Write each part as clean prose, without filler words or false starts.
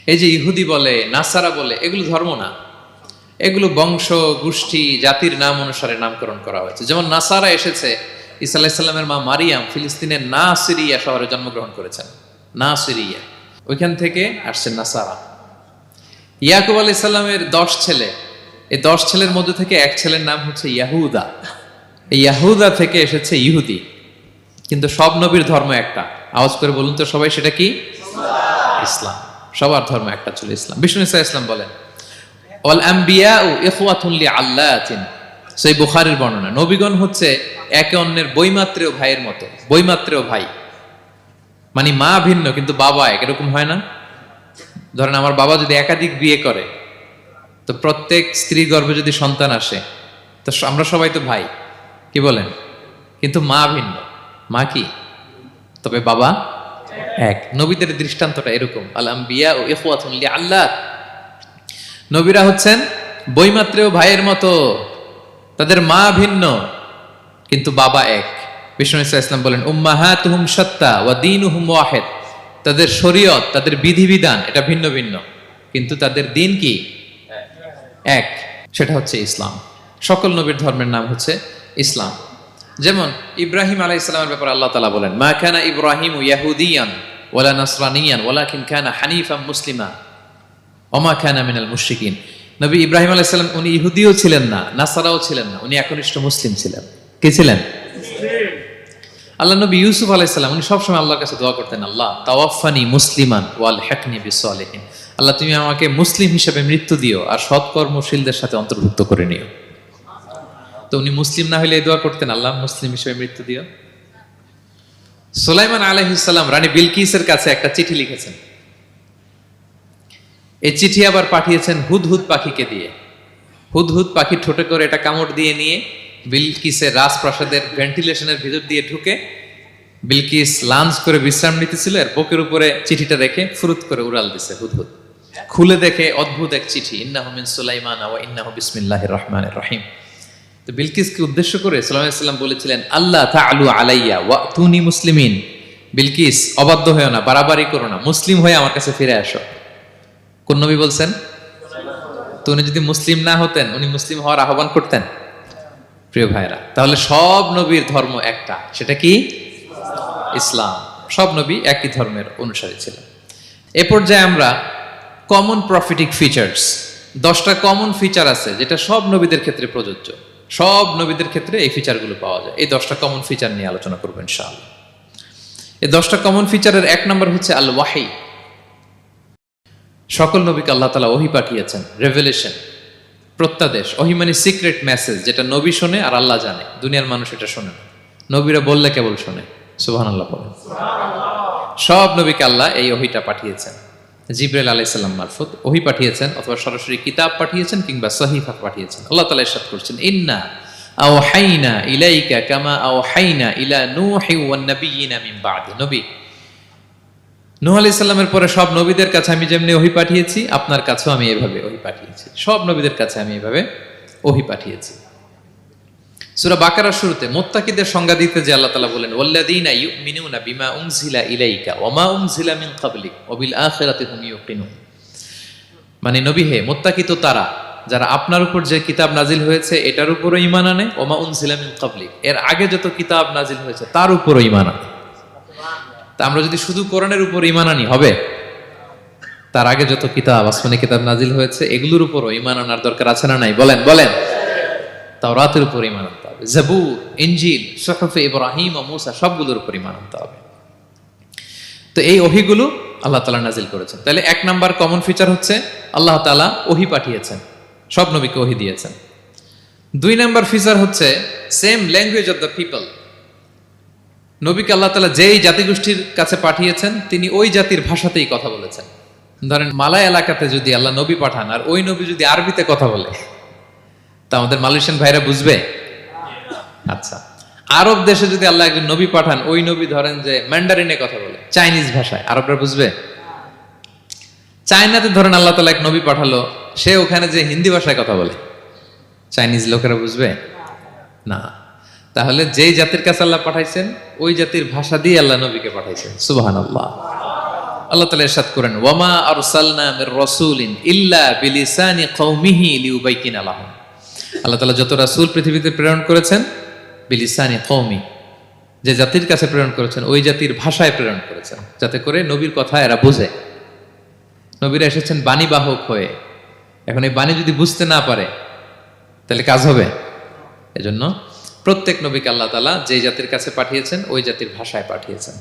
এই যে ইহুদি বলে, নাসারা বলে, এগুলো ধর্ম না, এগুলো বংশ গোষ্ঠী জাতির নাম অনুসারে নামকরণ করা হয়েছে। যেমন নাসারা এসেছে, ঈসা আলাইহিস সালামের মা মারিয়াম ফিলিস্তিনের নাসিরিয়া শহরে জন্মগ্রহণ করেছেন। নাসিরিয়া, ওইখান থেকে আসছে নাসারা। ইয়াকুব আলাইহিস সালামের 10 ছেলে, এই 10 ছেলের মধ্যে থেকে এক ছেলের নাম হচ্ছে ইয়াহুদা। এই ইয়াহুদা থেকে এসেছে ইহুদি। কিন্তু সব নবীর ধর্ম একটা। আওয়াজ করে বলুন তো সবাই, সেটা কি? ইসলাম। সবার ধর্ম একটা ছিল ইসলাম। বিষ্ণু ইসলাম বলেন, ওয়াল আম্বিয়াউ ইখওয়াতুন লিআল্লাতিন, সেই বুখারীর বর্ণনা, নবীগণ হচ্ছে একে অন্যের বৈমাত্রেয় ভাইয়ের মতো। বৈমাত্রেয় ভাই মানে মা ভিন্ন কিন্তু বাবা এক, এরকম হয় না? ধরেন আমার বাবা যদি একাধিক বিয়ে করে, তো প্রত্যেক স্ত্রী গর্ভে যদি সন্তান আসে, তো আমরা সবাই তো ভাই, কি বলেন? কিন্তু মা ভিন্ন। মা কি? তবে বাবা এক। নবীদের দৃষ্টান্তটা এরকম, আল আম্বিয়া ও ইখওয়াতুন লিআল্লাত, নবীরা হচ্ছেন বৈমাত্রেয় ভাইয়ের মতো, তাদের মা ভিন্ন কিন্তু বাবা এক। বিষ্ণু ইসলাম বলেন, উম্মাহাতুহুম শাত্তা ওয়া দীনুহুম ওয়াহিদ, তাদের শরীয়ত, তাদের বিধিবিধান এটা ভিন্ন ভিন্ন, কিন্তু তাদের দিন কি? এক, সেটা হচ্ছে ইসলাম। সকল নবীর ধর্মের নাম হচ্ছে ইসলাম। যেমন ইব্রাহিম আলাইহিস সালামের ব্যাপারে আল্লাহ তাআলা বলেন, মা কানা ইব্রাহিমু ইয়াহুদিয়ান ওয়ালা নাসরানিয়ান ওয়ালাকিন কানা হানিফাম মুসলিমা ওয়া মা কানা মিনাল মুশরিকিন। নবী ইব্রাহিম আলাইহিস সালাম উনি ইহুদিও ছিলেন না, নাসারাও ছিলেন না, উনি একনিষ্ঠ মুসলিম ছিলেন। কি ছিলেন? আল্লাহ নবী ইউসুফ আলাইহিস সালাম উনি সবসময় আল্লাহর কাছে দোয়া করতেন, আল্লাহ তাওয়াফানি মুসলিমান ওয়াল হিকনি বিসসালিহিন, আল্লাহ তুমি আমাকে মুসলিম হিসেবে মৃত্যু দিও আর সৎকর্মশীলদের সাথে অন্তর্ভুক্ত করে নিও। তো উনি মুসলিম না হলে এই দোয়া করতেন, আল্লাহ মুসলিম হিসেবে মৃত্যু দিও। সুলাইমান আলাইহিস সালাম রানী বিলকিসের কাছে একটা চিঠি লিখেছেন। এই চিঠি আবার পাঠিয়েছেন হুদহুদ পাখিকে দিয়ে। হুদহুদ পাখি ঠোঁটে করে এটা কামড় দিয়ে নিয়ে বিলকিসের রাজপ্রাসাদের ভেন্টিলেশনের ভিতর দিয়ে ঢুকে, বিলকিস লাঞ্চ করে বিশ্রাম নিতেছিল, এর বুকের উপরে চিঠিটা রেখে ফুরুত করে উড়াল দিছে হুদহুদ। খুলে দেখে অদ্ভুত এক চিঠি, ইন্নাহু মিন সুলাইমান ওয়া ইন্নাহু বিসমিল্লাহির রহমানির রহিম। তো বিলকিসকে উদ্দেশ্য করে সাল্লাল্লাহু আলাইহি ওয়াসাল্লাম বলেছিলেন, আল্লাহ তাআলু আলাইয়া ওয়াতুনি মুসলিমিন, বিলকিস অবাধ্য হয়েও না, বাড়াবাড়ি করো না, মুসলিম হয়ে আমার কাছে ফিরে আসো। কোন নবী বলছেন? তো উনি যদি মুসলিম না হতেন, উনি মুসলিম হওয়ার আহ্বান করতেন? প্রিয় ভাইরা, তাহলে সব নবীর ধর্ম একটা, সেটা কি? ইসলাম। সব নবী একই ধর্মের অনুসারী ছিলেন। এ পর্যায়ে আমরা কমন প্রফিটিক ফিচার্স, 10টা কমন ফিচার আছে যেটা সব নবীদের ক্ষেত্রে প্রযোজ্য। সব নবীদের ক্ষেত্রে এই ফিচারগুলো পাওয়া যায়। এই 10টা কমন ফিচার নিয়ে আলোচনা করব ইনশাআল্লাহ। এই 10টা কমন ফিচারের 1 নম্বর হচ্ছে আল ওয়াহি। সকল নবীকে আল্লাহ তাআলা ওহী পাঠিয়েছেন, রেভেলেশন, প্রত্যাদেশ। ওহী মানে সিক্রেট মেসেজ, যেটা নবী শোনে আর আল্লাহ জানে, দুনিয়ার মানুষ এটা শোনে না। নবীরা বললে কেবল শোনে। সুবহানাল্লাহ বলেন। সব নবীকে আল্লাহ এই ওহীটা পাঠিয়েছেন। জিবরাইল আলাইহিস সালাম মারফত ওহী পাঠিয়েছেন, অথবা সরাসরি কিতাব পাঠিয়েছেন, কিংবা সহিফা পাঠিয়েছেন। আল্লাহ তাআলা ইরশাদ করছেন, ইন্না আওহাইনা ইলাইকা কামা আওহাইনা ইলা নূহি ওয়ান নাবিয়িনা মিন বাদি। নবী নূহ আলাইহিস সালামের পরে সব নবীদের কাছে আমি যেমনি ওহী পাঠিয়েছি, আপনার কাছেও আমি এভাবে ওহী পাঠিয়েছি। সব নবীদের কাছে আমি এভাবে ওহী পাঠিয়েছি। সূরা বাকারার শুরুতে মুত্তাকিদের সংজ্ঞা দিতে যে আল্লাহ তাআলা বলেন, ওয়াল্লাযীনা ইউমিনুনা বিমা উনজিলা ইলাইকা ওয়া মা উনজিলা মিন ক্বাবলিক ওয়া বিল আখিরাতি হুম ইউকিনুন। মানে নবী হে, মুত্তাকি তো তারা যারা আপনার উপর যে কিতাব নাজিল হয়েছে এটার উপরও ঈমান আনে, ওয়া মা উনজিলা মিন ক্বাবলিক, এর আগে যত কিতাব নাজিল হয়েছে তার উপরও ঈমান আনে। তা আমরা যদি শুধু কোরআনের উপর ঈমান আনি হবে? তার আগে যত কিতাব, আসমানি কিতাব নাজিল হয়েছে এগুলোর উপরও ঈমান আনার দরকার আছে না নাই? বলেন বলেন। তাওরাতের উপর ঈমান আনতে হবে, জাবুর, ইনজিল, সুহুফে ইব্রাহিম ও মূসা সবগুলোর উপর ঈমান আনতে হবে। তো এই ওহীগুলো আল্লাহ তাআলা নাজিল করেছেন। তাহলে 1 নাম্বার কমন ফিচার হচ্ছে আল্লাহ তাআলা ওহী পাঠিয়েছেন, সব নবীকে ওহী দিয়েছেন। 2 নাম্বার ফিচার হচ্ছে same language of the people. নবীকে আল্লাহ তাআলা যেই জাতিগোষ্ঠীর কাছে পাঠিয়েছেন তিনি ওই জাতির ভাষাতেই কথা বলেছেন। ধরেন মালয় এলাকাতে যদি আল্লাহ নবী পাঠান আর ওই নবী যদি আরবিতে কথা বলে, তা আমাদের মালয়েশিয়ান ভাইরা বুঝবে? আচ্ছা, আরব দেশে যদি আল্লাহ একজন নবী পাঠান, ওই নবী ধরেন যে ম্যান্ডারিনে কথা বলে, চাইনিজ ভাষায়, আরবরা বুঝবে? চায়নাতে ধরেন আল্লাহ তাআলা এক নবী পাঠালো, সে ওখানে যে হিন্দি ভাষায় কথা বলে, চাইনিজ লোকেরা বুঝবে না। তাহলে যেই জাতির কাছে আল্লাহ পাঠাইছেন ওই জাতির ভাষা দিয়ে আল্লাহ নবীকে পাঠাইছেন। সুবহানাল্লাহ। আল্লাহ তাআলা ইরশাদ করেন, ওয়ামা আরসালনা মির রাসূলিন ইল্লা বিলিসানি কওমিহি লিউবাইয়িনা লাহুম। আল্লাহ তাআলা যত রাসূল পৃথিবীতে প্রেরণ করেছেন, বিলিসানি কওমি, যে জাতির কাছে প্রেরণ করেছেন ওই জাতির ভাষায় প্রেরণ করেছেন, যাতে করে নবীর কথা এরা বোঝে। নবীরা এসেছেন বাণীবাহক হয়ে, এখন এই বাণী যদি বুঝতে না পারে তাহলে কাজ হবে। এজন্য প্রত্যেক নবীকে আল্লাহ তাআলা যে জাতির কাছে পাঠিয়েছেন ওই জাতির ভাষায় পাঠিয়েছেন।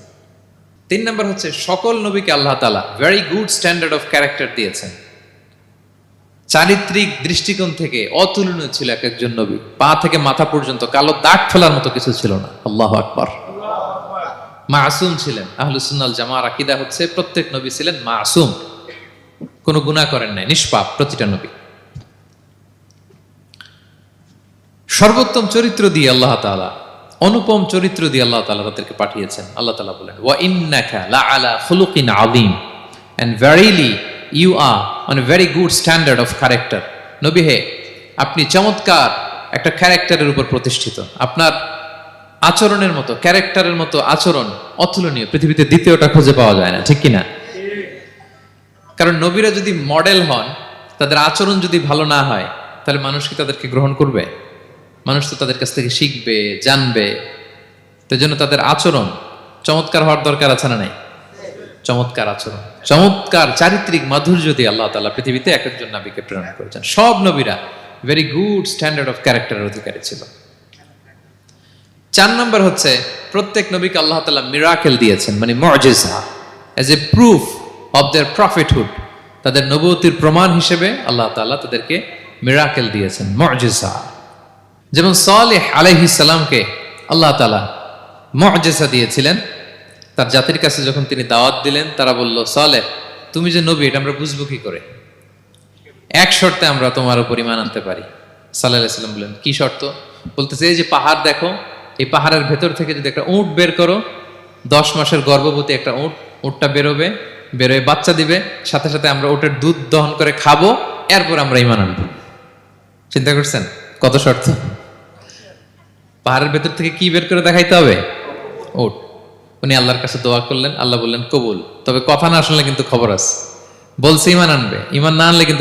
3 নম্বর হচ্ছে, সকল নবীকে আল্লাহ তাআলা very good standard of character দিয়েছেন। চারিত্রিক দৃষ্টিকোণ থেকে অতুলনীয় ছিল এক একজন নবী। পা থেকে মাথা পর্যন্ত কালো দাগ ফেলার মতো কিছু ছিল না। আল্লাহু আকবার। মাসুম ছিলেন। আহলুস সুন্নাহ ওয়াল জামাআর আকীদা হচ্ছে প্রত্যেক নবী ছিলেন মাসুম, কোনো গুনাহ করেন নাই, নিষ্পাপ প্রতিটা নবী। সর্বোত্তম চরিত্র দিয়ে আল্লাহ তাআলা, অনুপম চরিত্র দিয়ে আল্লাহ তাআলা তাদেরকে পাঠিয়েছেন। আল্লাহ তাআলা বলেন, ওয়া ইন্নাকা লাআলা খুলুকিন আযীম, and verily you are on a very good standard of character. নবী হে, আপনি চমৎকার একটা ক্যারেক্টারের উপর প্রতিষ্ঠিত। আপনার আচরণের মতো, ক্যারেক্টারের মতো আচরণ অতুলনীয়, পৃথিবীতে দ্বিতীয়টা খুঁজে পাওয়া যায় না, ঠিক কিনা? কারণ নবীরা যদি মডেল হন, তাদের আচরণ যদি ভালো না হয়, তাহলে মানুষ কি তাদেরকে গ্রহণ করবে? মানুষ তো তাদের কাছ থেকে শিখবে, জানবে। তো জন্য তাদের আচরণ চমৎকার হওয়ার দরকার আছে না নাই? চমৎকার আচরণ, চমৎকার চারিত্রিক মাধুর্য দিয়ে আল্লাহ তাআলা পৃথিবীতে এক একজন নবীকে প্রেরণ করেছেন। সব নবীরা ভেরি গুড স্ট্যান্ডার্ড অফ ক্যারেক্টারের অধিকারী ছিল। 4 নম্বর হচ্ছে, প্রত্যেক নবীকে আল্লাহ তাআলা মিরাকেল দিয়েছেন, মানে মুজিজা, as a proof of their prophethood. তাদের নবুয়তির প্রমাণ হিসেবে আল্লাহ তাআলা তাদেরকে মিরাকেল দিয়েছেন, মুজিজা। যেমন সালেহ আলাইহিস সালামকে আল্লাহ তাআলা মুজিজা দিয়েছিলেন। তার জাতির কাছে যখন তিনি দাওয়াত দিলেন, তারা বলল, সালেহ তুমি যে নবী এটা আমরা বুঝবো কি করে? এক শর্তে আমরা তোমার উপর ঈমান আনতে পারি। সাল্লাল্লাহু আলাইহি সাল্লাম বললেন, কি শর্ত? বলতেছে, এই যে পাহাড় দেখো, এই পাহাড়ের ভেতর থেকে যদি একটা উট বের করো, 10 মাসের গর্ভবতী একটা উটটা বেরোবে, বেরোয় বাচ্চা দিবে, সাথে সাথে আমরা উটের দুধ দহন করে খাবো, এরপর আমরা ঈমান আনবো। চিন্তা করছেন কত শর্ত? পাহাড়ের ভেতর থেকে কি বের করে দেখাইতে হবে? উট। উনি আল্লাহর কাছে দোয়া করলেন, আল্লাহ বললেন কবুল, তবে কথা না শুনলে কিন্তু খবর আছে। বলছে ঈমান আনবে, ঈমান না আনলে কিন্তু